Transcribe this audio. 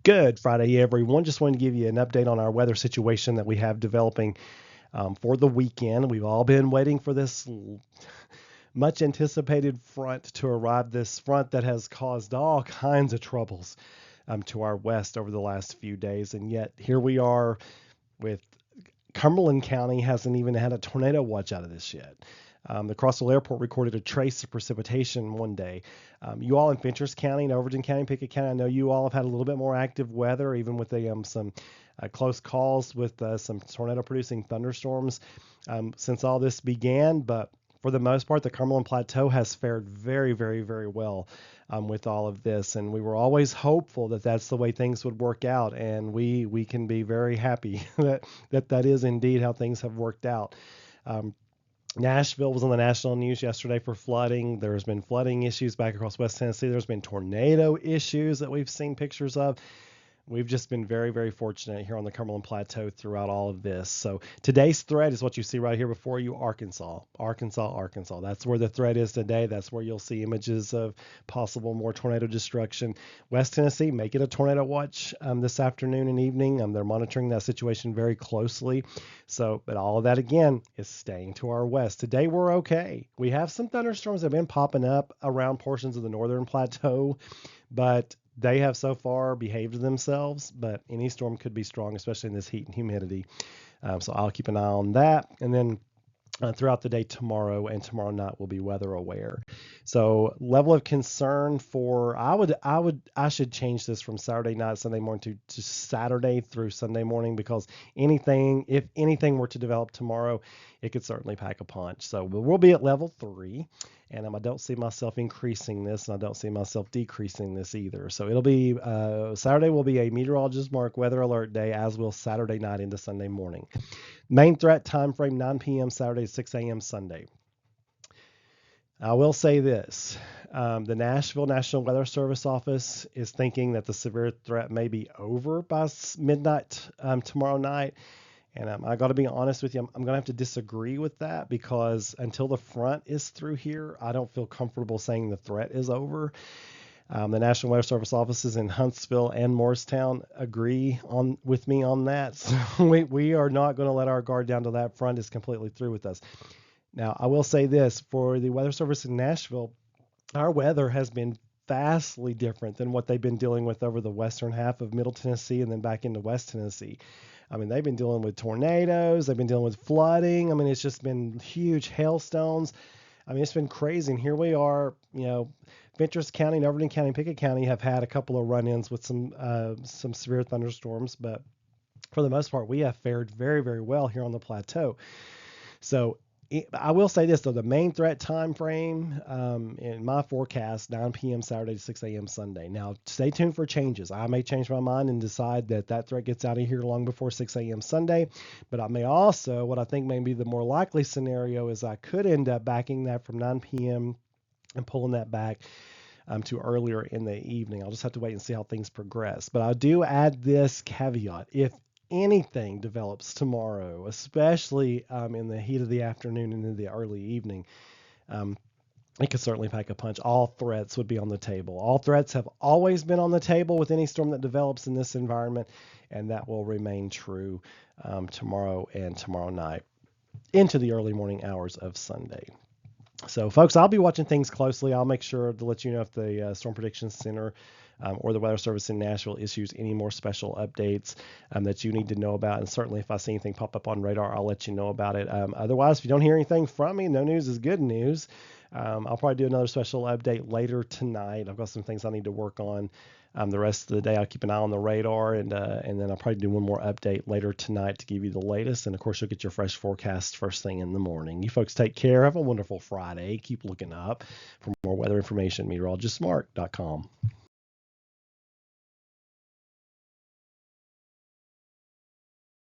Good Friday, everyone. Just wanted to give you an update on our weather situation that we have developing for the weekend. We've all been waiting for this much anticipated front to arrive, this front that has caused all kinds of troubles to our west over the last few days. And yet here we are with Cumberland County hasn't even had a tornado watch out of this yet. The Crossville Airport recorded a trace of precipitation one day. You all in Fentress County and Overton County, Pickett County, I know you all have had a little bit more active weather, even with some close calls with some tornado-producing thunderstorms since all this began. But for the most part, the Cumberland Plateau has fared very, very, very well with all of this. And we were always hopeful that that's the way things would work out. And we can be very happy that is indeed how things have worked out. Nashville was on the national news yesterday for flooding. There's been flooding issues back across West Tennessee. There's been tornado issues that we've seen pictures of. We've just been very, very fortunate here on the Cumberland Plateau throughout all of this. So today's threat is what you see right here before you, Arkansas. That's where the threat is today. That's where you'll see images of possible more tornado destruction. West Tennessee, make it a tornado watch this afternoon and evening. They're monitoring that situation very closely. So, but all of that, again, is staying to our west. Today, we're okay. We have some thunderstorms that have been popping up around portions of the northern plateau, but they have so far behaved themselves, but any storm could be strong, especially in this heat and humidity. So I'll keep an eye on that. And then throughout the day tomorrow and tomorrow night, we'll be weather aware. So level of concern for, I should change this from Saturday night, Sunday morning to Saturday through Sunday morning, because if anything were to develop tomorrow, it could certainly pack a punch. So we'll be at level 3. And I don't see myself increasing this, and I don't see myself decreasing this either. So it'll be Saturday will be a meteorologist mark weather alert day, as will Saturday night into Sunday morning. Main threat time frame 9 p.m. Saturday, 6 a.m. Sunday. I will say this. The Nashville National Weather Service office is thinking that the severe threat may be over by midnight tomorrow night. And I got to be honest with you, I'm going to have to disagree with that, because until the front is through here, I don't feel comfortable saying the threat is over. The National Weather Service offices in Huntsville and Morristown agree with me on that. So we are not going to let our guard down till that front is completely through with us. Now, I will say this, for the Weather Service in Nashville, our weather has been vastly different than what they've been dealing with over the western half of Middle Tennessee and then back into West Tennessee. I mean, they've been dealing with tornadoes. They've been dealing with flooding. I mean, it's just been huge hailstones. I mean, it's been crazy. And here we are, Fentress County and Overton County and Pickett County have had a couple of run-ins with some severe thunderstorms. But for the most part, we have fared very, very well here on the plateau. So I will say this, though, the main threat time frame in my forecast, 9 p.m. Saturday to 6 a.m. Sunday. Now, stay tuned for changes. I may change my mind and decide that threat gets out of here long before 6 a.m. Sunday. But I may also, what I think may be the more likely scenario is I could end up backing that from 9 p.m. and pulling that back to earlier in the evening. I'll just have to wait and see how things progress. But I do add this caveat. If anything develops tomorrow, especially in the heat of the afternoon and in the early evening, it could certainly pack a punch. All threats would be on the table. All threats have always been on the table with any storm that develops in this environment, and that will remain true tomorrow and tomorrow night into the early morning hours of Sunday. So, folks, I'll be watching things closely. I'll make sure to let you know if the Storm Prediction Center or the Weather Service in Nashville issues any more special updates that you need to know about. And certainly if I see anything pop up on radar, I'll let you know about it. Otherwise, if you don't hear anything from me, no news is good news. I'll probably do another special update later tonight. I've got some things I need to work on the rest of the day. I'll keep an eye on the radar, and then I'll probably do one more update later tonight to give you the latest. And, of course, you'll get your fresh forecast first thing in the morning. You folks take care. Have a wonderful Friday. Keep looking up. For more weather information, meteorologistsmart.com.